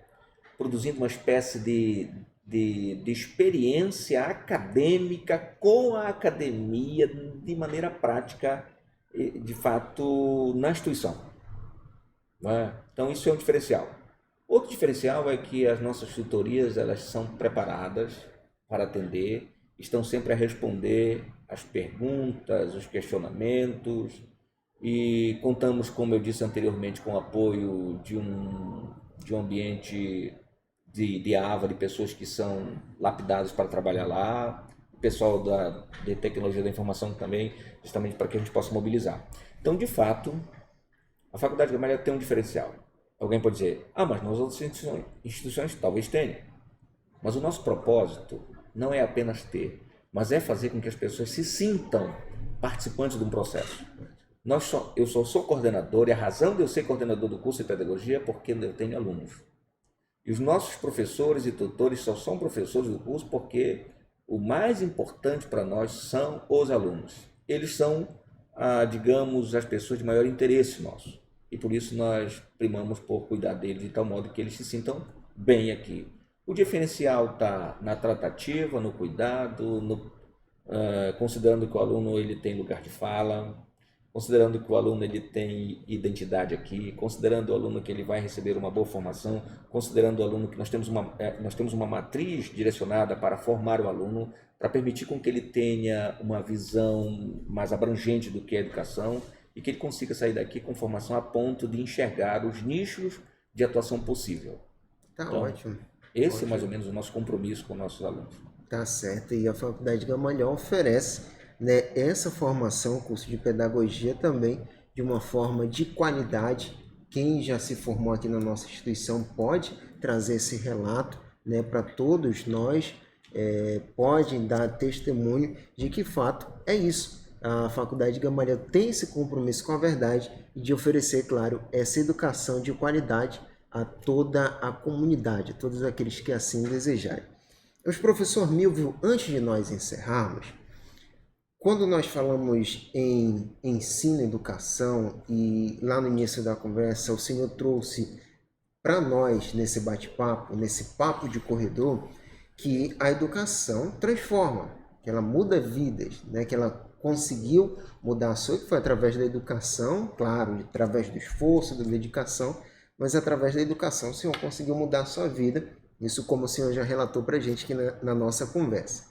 produzindo uma espécie de experiência acadêmica com a academia de maneira prática, de fato, na instituição. Não é? Então, isso é um diferencial. Outro diferencial é que as nossas tutorias elas são preparadas para atender, estão sempre a responder as perguntas, os questionamentos e contamos, como eu disse anteriormente, com o apoio de um ambiente de AVA, de pessoas que são lapidadas para trabalhar lá, o pessoal de tecnologia da informação também, justamente para que a gente possa mobilizar. Então, de fato, a Faculdade Gamaliel tem um diferencial. Alguém pode dizer, mas nas outras instituições talvez tenha. Mas o nosso propósito não é apenas ter, mas é fazer com que as pessoas se sintam participantes de um processo. Eu só sou coordenador, e a razão de eu ser coordenador do curso de pedagogia é porque eu tenho alunos. E os nossos professores e tutores só são professores do curso porque o mais importante para nós são os alunos. Eles são, digamos, as pessoas de maior interesse nosso. E por isso nós primamos por cuidar deles de tal modo que eles se sintam bem aqui. O diferencial está na tratativa, no cuidado, considerando que o aluno ele tem lugar de fala, considerando que o aluno ele tem identidade aqui, considerando o aluno que ele vai receber uma boa formação, considerando o aluno que nós temos uma matriz direcionada para formar o aluno, para permitir com que ele tenha uma visão mais abrangente do que é a educação e que ele consiga sair daqui com formação a ponto de enxergar os nichos de atuação possível. Então, ótimo. Esse é mais ou menos o nosso compromisso com nossos alunos. Tá certo. E a Faculdade Gamaliel oferece, né, essa formação, curso de pedagogia também, de uma forma de qualidade. Quem já se formou aqui na nossa instituição pode trazer esse relato, né, para todos nós, podem dar testemunho de que, fato, é isso. A Faculdade Gamaliel tem esse compromisso com a verdade e de oferecer, claro, essa educação de qualidade a toda a comunidade, a todos aqueles que assim desejarem. Mas, professor Milvio, antes de nós encerrarmos, quando nós falamos em ensino e educação, e lá no início da conversa o senhor trouxe para nós, nesse bate-papo, nesse papo de corredor, que a educação transforma, que ela muda vidas, né? Que ela conseguiu mudar a sua, que foi através da educação, claro, através do esforço, da dedicação, mas através da educação o senhor conseguiu mudar a sua vida, isso como o senhor já relatou para a gente aqui na nossa conversa.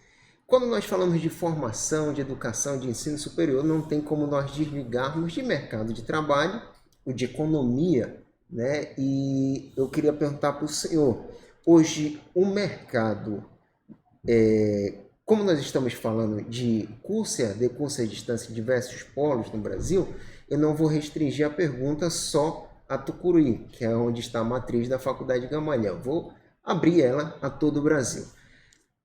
Quando nós falamos de formação, de educação, de ensino superior, não tem como nós desligarmos de mercado de trabalho, ou de economia, né? E eu queria perguntar para o senhor, hoje o mercado, como nós estamos falando de curso EAD, curso à distância em diversos polos no Brasil, eu não vou restringir a pergunta só a Tucuruí, que é onde está a matriz da Faculdade Gamaliel. Vou abrir ela a todo o Brasil.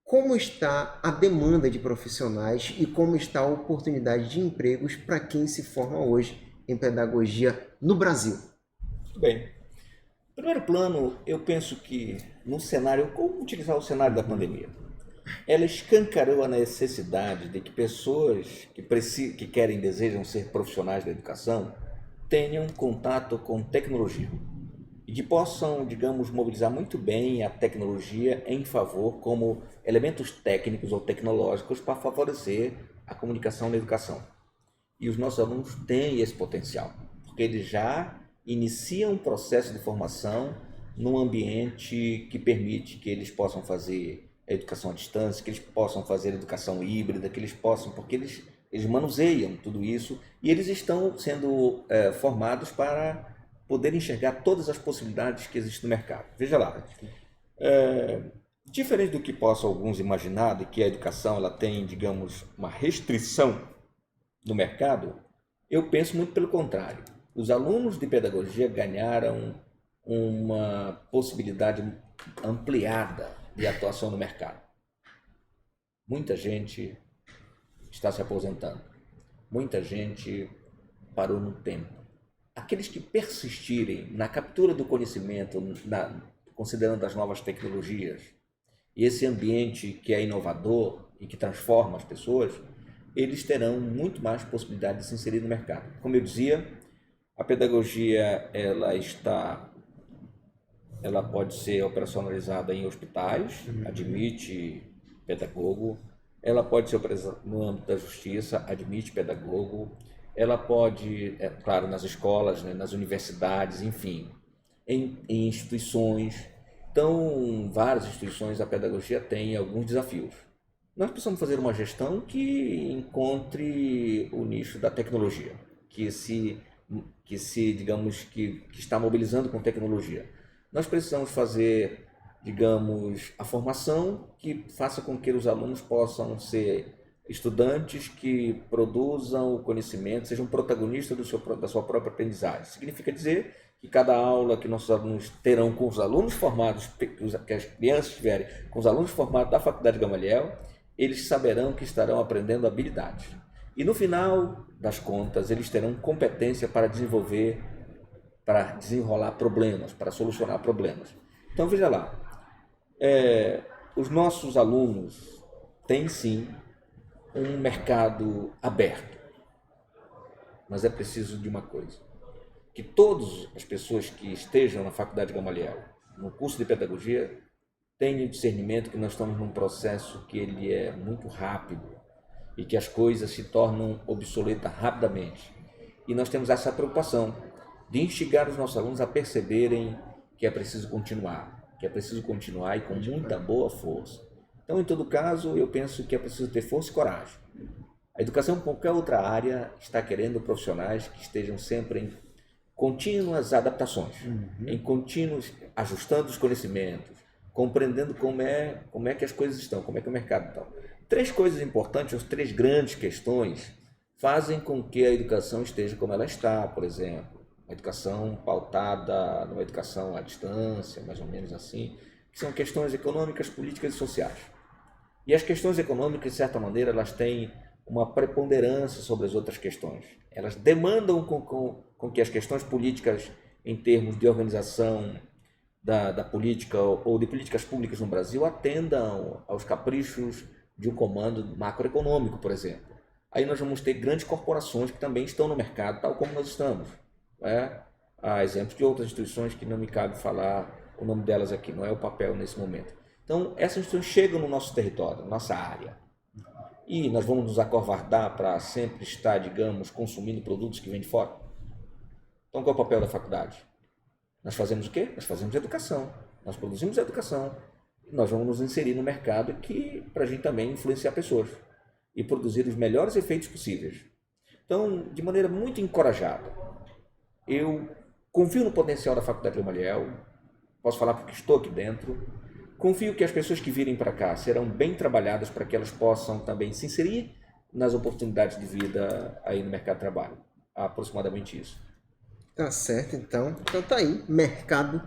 Como está a demanda de profissionais e como está a oportunidade de empregos para quem se forma hoje em pedagogia no Brasil? Bem, em primeiro plano, eu penso que no cenário, como utilizar o cenário da pandemia? Ela escancarou a necessidade de que pessoas que querem, desejam ser profissionais da educação tenham contato com tecnologia e que possam, digamos, mobilizar muito bem a tecnologia em favor como elementos técnicos ou tecnológicos para favorecer a comunicação na educação. E os nossos alunos têm esse potencial, porque eles já iniciam um processo de formação num ambiente que permite que eles possam fazer a educação à distância, que eles possam fazer a educação híbrida, que eles possam, porque eles manuseiam tudo isso e eles estão sendo formados para poder enxergar todas as possibilidades que existem no mercado. Veja lá, diferente do que possam alguns imaginar, de que a educação ela tem, digamos, uma restrição no mercado, eu penso muito pelo contrário. Os alunos de pedagogia ganharam uma possibilidade ampliada de atuação no mercado. Muita gente está se aposentando. Muita gente parou no tempo. Aqueles que persistirem na captura do conhecimento, considerando as novas tecnologias, e esse ambiente que é inovador e que transforma as pessoas, eles terão muito mais possibilidade de se inserir no mercado. Como eu dizia, a pedagogia ela pode ser operacionalizada em hospitais, admite pedagogo. Ela pode ser no âmbito da justiça, admite pedagogo. Ela pode, claro, nas escolas, né, nas universidades, enfim, em instituições. Então, várias instituições, a pedagogia tem alguns desafios. Nós precisamos fazer uma gestão que encontre o nicho da tecnologia, digamos, que está mobilizando com tecnologia. Nós precisamos fazer, digamos, a formação que faça com que os alunos possam ser estudantes que produzam o conhecimento, sejam protagonistas da sua própria aprendizagem. Significa dizer que cada aula que nossos alunos terão com os alunos formados, que as crianças tiverem com os alunos formados da Faculdade Gamaliel, eles saberão que estarão aprendendo habilidades. E no final das contas, eles terão competência para desenrolar problemas, para solucionar problemas. Então, veja lá, os nossos alunos têm sim um mercado aberto, mas é preciso de uma coisa, que todas as pessoas que estejam na Faculdade Gamaliel, no curso de pedagogia, tenham discernimento que nós estamos num processo que ele é muito rápido e que as coisas se tornam obsoletas rapidamente. E nós temos essa preocupação de instigar os nossos alunos a perceberem que é preciso continuar e com muita boa força. Então, em todo caso, eu penso que é preciso ter força e coragem. A educação, como qualquer outra área, está querendo profissionais que estejam sempre em contínuas adaptações, em contínuos ajustando os conhecimentos, compreendendo como é que as coisas estão, como é que o mercado está. Três coisas importantes, as três grandes questões, fazem com que a educação esteja como ela está, por exemplo. A educação pautada numa educação à distância, mais ou menos assim, que são questões econômicas, políticas e sociais. E as questões econômicas, de certa maneira, elas têm uma preponderância sobre as outras questões. Elas demandam com que as questões políticas, em termos de organização da política ou de políticas públicas no Brasil, atendam aos caprichos de um comando macroeconômico, por exemplo. Aí nós vamos ter grandes corporações que também estão no mercado, tal como nós estamos. Há exemplos de outras instituições que não me cabe falar o nome delas aqui, não é o papel nesse momento. Então, essas instituições chegam no nosso território, nossa área. E nós vamos nos acovardar para sempre estar, digamos, consumindo produtos que vêm de fora? Então, qual é o papel da faculdade? Nós fazemos o quê? Nós fazemos educação. Nós produzimos educação. Nós vamos nos inserir no mercado para a gente também influenciar pessoas e produzir os melhores efeitos possíveis. Então, de maneira muito encorajada, eu confio no potencial da Faculdade Gamaliel, posso falar porque estou aqui dentro, confio que as pessoas que virem para cá serão bem trabalhadas para que elas possam também se inserir nas oportunidades de vida aí no mercado de trabalho. Aproximadamente isso. Tá certo, então. Então tá aí, mercado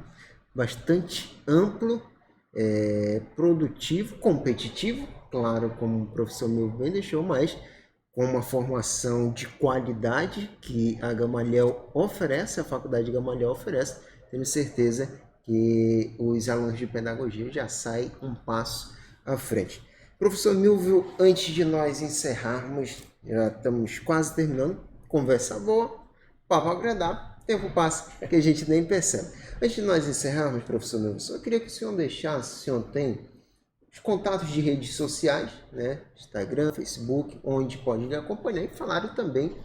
bastante amplo, produtivo, competitivo, claro, como o professor Milvio bem deixou, mas com uma formação de qualidade que a Gamaliel oferece, a Faculdade Gamaliel oferece. Tenho certeza que os alunos de pedagogia já saem um passo à frente. Professor Milvio, antes de nós encerrarmos, já estamos quase terminando, conversa boa, papo agradável, tempo passa que a gente nem percebe. Antes de nós encerrarmos, professor Milvio, eu queria que o senhor deixasse, o senhor tem os contatos de redes sociais, né? Instagram, Facebook, onde pode me acompanhar, e falaram também,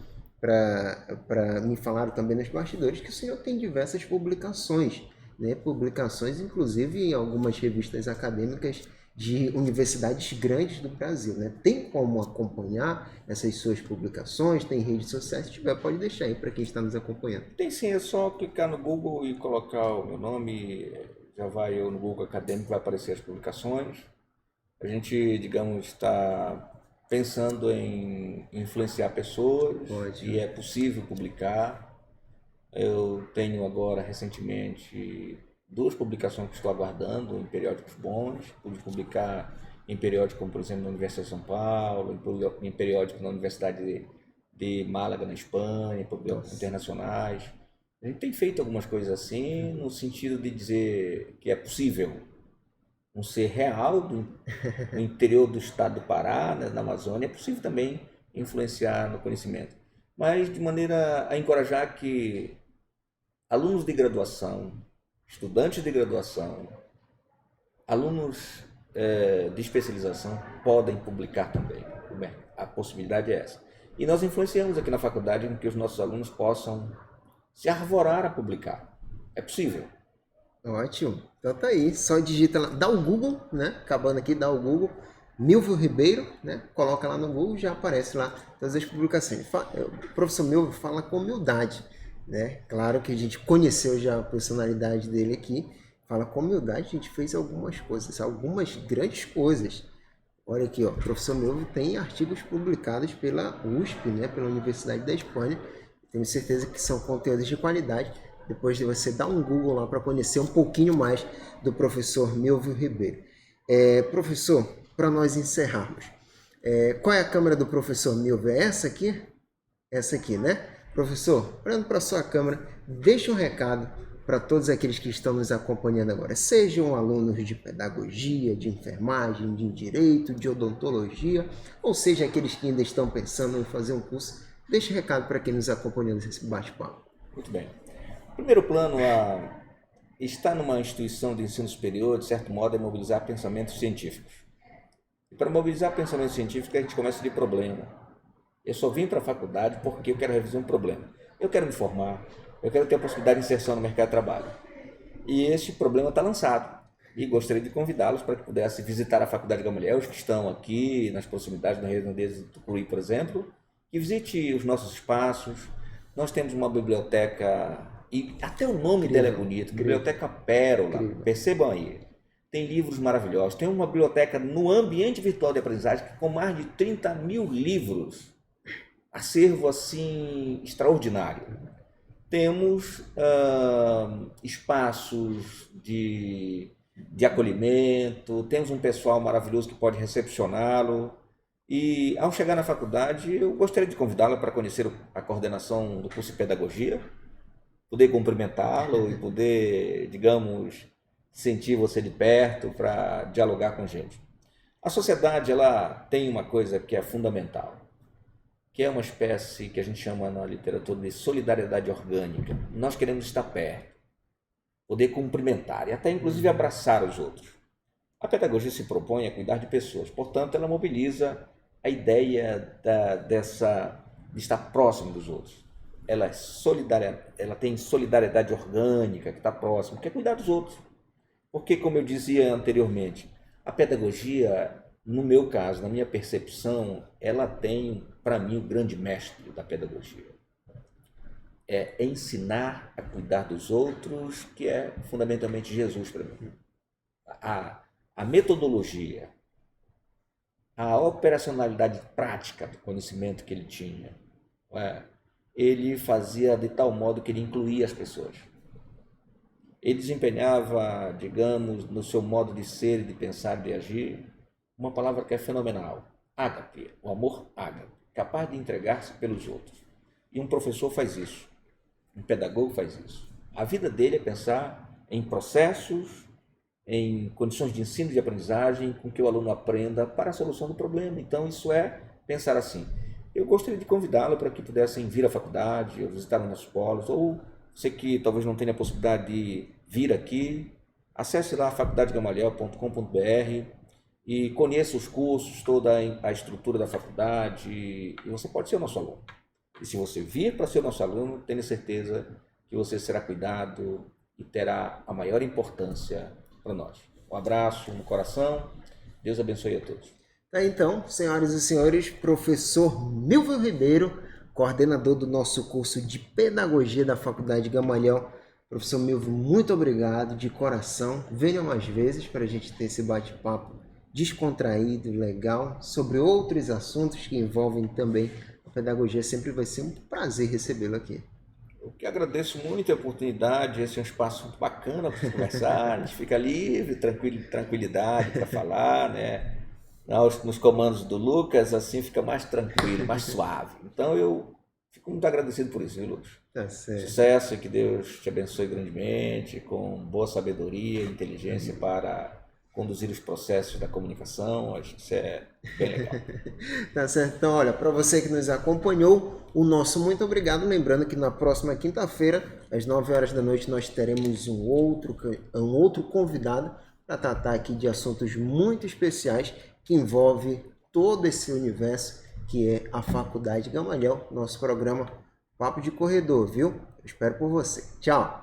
me falaram também nos bastidores que o senhor tem diversas publicações, né? Publicações, inclusive, em algumas revistas acadêmicas de universidades grandes do Brasil, né? Tem como acompanhar essas suas publicações? Tem redes sociais? Se tiver, pode deixar aí para quem está nos acompanhando. Tem sim, é só clicar no Google e colocar o meu nome, já vai no Google Acadêmico, vai aparecer as publicações. A gente, digamos, está pensando em influenciar pessoas. Pode. E é possível publicar. Eu tenho agora, recentemente, 2 publicações que estou aguardando em periódicos bons. Pude publicar em periódico como, por exemplo, na Universidade de São Paulo, em periódico na Universidade de Málaga, na Espanha, periódicos internacionais. A gente tem feito algumas coisas assim, no sentido de dizer que é possível um ser real no interior do estado do Pará, né, na Amazônia, é possível também influenciar no conhecimento. Mas de maneira a encorajar que alunos de graduação, estudantes de graduação, alunos de especialização podem publicar também. A possibilidade é essa. E nós influenciamos aqui na faculdade em que os nossos alunos possam se arvorar a publicar. É possível. Ótimo. Então tá aí, só digita lá, dá o Google, né? Acabando aqui, dá o Google, Milvio Ribeiro, né? Coloca lá no Google, já aparece lá todas as publicações. O professor Milvio fala com humildade, né? Claro que a gente conheceu já a personalidade dele aqui, fala com humildade, a gente fez algumas coisas, algumas grandes coisas. Olha aqui, ó, o professor Milvio tem artigos publicados pela USP, né? Pela Universidade da Espanha. Tenho certeza que são conteúdos de qualidade. Depois de você dar um Google lá para conhecer um pouquinho mais do professor Milvio Ribeiro. Professor, para nós encerrarmos, qual é a câmera do professor Milvio? É essa aqui? Essa aqui, né? Professor, olhando para a sua câmera, deixa um recado para todos aqueles que estão nos acompanhando agora. Sejam alunos de pedagogia, de enfermagem, de direito, de odontologia, ou seja, aqueles que ainda estão pensando em fazer um curso. Deixa um recado para quem nos acompanha nesse bate-papo. Muito bem. Primeiro plano, estar numa instituição de ensino superior, de certo modo, é mobilizar pensamentos científicos. E para mobilizar pensamentos científicos, a gente começa de problema. Eu só vim para a faculdade porque eu quero resolver um problema. Eu quero me formar, eu quero ter a possibilidade de inserção no mercado de trabalho. E este problema está lançado. E gostaria de convidá-los para que pudessem visitar a Faculdade Gamaliel, os que estão aqui nas proximidades da Redondeza de Tucuruí, por exemplo, e visite os nossos espaços. Nós temos uma biblioteca, e até o nome dela é bonito, Biblioteca Pérola, percebam aí. Tem livros maravilhosos, tem uma biblioteca no ambiente virtual de aprendizagem com mais de 30 mil livros, acervo assim extraordinário. Temos espaços de acolhimento, temos um pessoal maravilhoso que pode recepcioná-lo. E ao chegar na faculdade, eu gostaria de convidá-lo para conhecer a coordenação do curso de pedagogia, poder cumprimentá-lo e poder, digamos, sentir você de perto para dialogar com a gente. A sociedade, ela tem uma coisa que é fundamental, que é uma espécie que a gente chama na literatura de solidariedade orgânica. Nós queremos estar perto, poder cumprimentar e até inclusive abraçar os outros. A pedagogia se propõe a cuidar de pessoas, portanto, ela mobiliza a ideia de estar próximo dos outros. Ela é solidária, ela tem solidariedade orgânica, que está próximo, quer cuidar dos outros. Porque, como eu dizia anteriormente, a pedagogia, no meu caso, na minha percepção, ela tem, para mim, o grande mestre da pedagogia. É ensinar a cuidar dos outros, que é fundamentalmente Jesus para mim. A metodologia, a operacionalidade prática do conhecimento que ele tinha, ele fazia de tal modo que ele incluía as pessoas. Ele desempenhava, digamos, no seu modo de ser, de pensar, de agir, uma palavra que é fenomenal, ágape, o amor ágape, capaz de entregar-se pelos outros. E um professor faz isso, um pedagogo faz isso. A vida dele é pensar em processos, em condições de ensino e de aprendizagem, com que o aluno aprenda para a solução do problema. Então, isso é pensar assim. Eu gostaria de convidá-lo para que pudessem vir à faculdade, ou visitar os nossos polos, ou você que talvez não tenha a possibilidade de vir aqui, acesse lá faculdadegamaliel.com.br e conheça os cursos, toda a estrutura da faculdade, e você pode ser o nosso aluno. E se você vir para ser o nosso aluno, tenha certeza que você será cuidado e terá a maior importância para nós. Um abraço no coração, Deus abençoe a todos. Então, senhoras e senhores, professor Milvio Ribeiro, coordenador do nosso curso de Pedagogia da Faculdade Gamaliel. Professor Milvio, muito obrigado, de coração. Venha mais vezes para a gente ter esse bate-papo descontraído, legal, sobre outros assuntos que envolvem também a pedagogia. Sempre vai ser um prazer recebê-lo aqui. Eu que agradeço muito a oportunidade, esse é um espaço muito bacana para conversar, a gente fica livre, tranquilidade para falar, né? Nos comandos do Lucas, assim fica mais tranquilo, mais suave. Então eu fico muito agradecido por isso, viu, Lucas? Tá certo. Sucesso e que Deus te abençoe grandemente, com boa sabedoria e inteligência para conduzir os processos da comunicação. Acho que isso é bem legal. Tá certo. Então, olha, para você que nos acompanhou, o nosso muito obrigado. Lembrando que na próxima quinta-feira, às 9 horas da noite, nós teremos um outro convidado para tratar aqui de assuntos muito especiais que envolve todo esse universo que é a Faculdade Gamaliel, nosso programa Papo de Corredor, viu? Eu espero por você. Tchau!